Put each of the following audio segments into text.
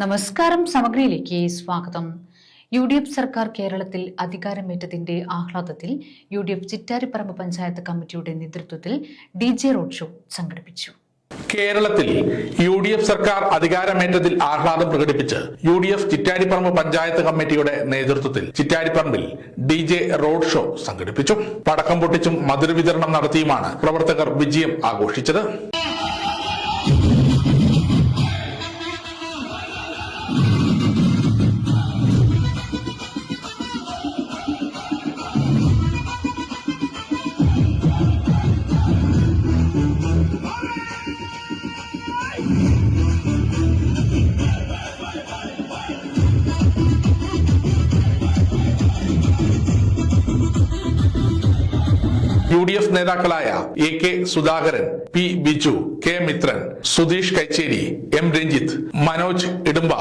നമസ്കാരം. സമഗ്രയിലേക്ക് സ്വാഗതം. UDF സർക്കാർ കേരളത്തിൽ അധികാരമേറ്റതിന്റെ ആഹ്ലാദത്തിൽ UDF ചിറ്റാരിപ്പറമ്പ് പഞ്ചായത്ത് കമ്മിറ്റിയുടെ നേതൃത്വത്തിൽ DJ റോഡ് ഷോ സംഘടിപ്പിച്ചു. കേരളത്തിൽ UDF സർക്കാർ അധികാരമേറ്റതിൽ ആഹ്ലാദം പ്രകടിപ്പിച്ച് UDF ചിറ്റാരിപ്പറമ്പ് പഞ്ചായത്ത് കമ്മിറ്റിയുടെ നേതൃത്വത്തിൽ ചിറ്റാരിപ്പറമ്പിൽ DJ റോഡ് ഷോ സംഘടിപ്പിച്ചു. പടക്കം പൊട്ടിച്ചും മധുര വിതരണം നടത്തിയുമാണ് പ്രവർത്തകർ വിജയം ആഘോഷിച്ചത്. UDF നേതാക്കളായ AK Sudhakaran, P Biju, K Mithran, Sudheesh കൈച്ചേരി, M Ranjith, Manoj ഇടുമ്പ,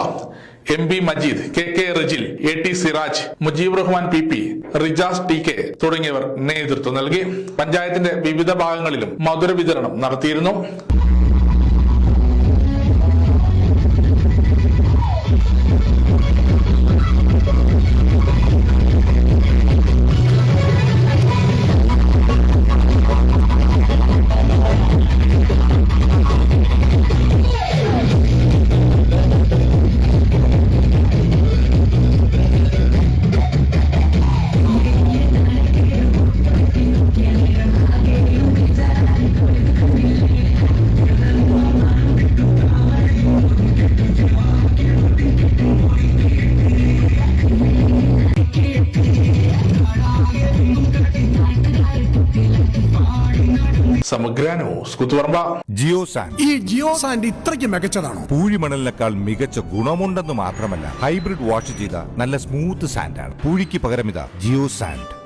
MB Majeed, KK Rijil, AT Siraj, Mujeeb Rahman PP, Rijas TK തുടങ്ങിയവർ നേതൃത്വം നൽകി. പഞ്ചായത്തിന്റെ വിവിധ ഭാഗങ്ങളിലും മധുര വിതരണം നടത്തിയിരുന്നു. സമഗ്ര ന്യൂസ് കുത്തുപറമ്പ. ജിയോ സാൻഡ്. ഈ ജിയോ സാൻഡ് ഇത്രയ്ക്ക് മികച്ചതാണോ? പൂഴിമണലിനേക്കാൾ മികച്ച ഗുണമുണ്ടെന്ന് മാത്രമല്ല, ഹൈബ്രിഡ് വാഷ് ചെയ്ത നല്ല സ്മൂത്ത് സാൻഡാണ്. പൂഴിക്ക് പകരം ഇതാ ജിയോ സാൻഡ്.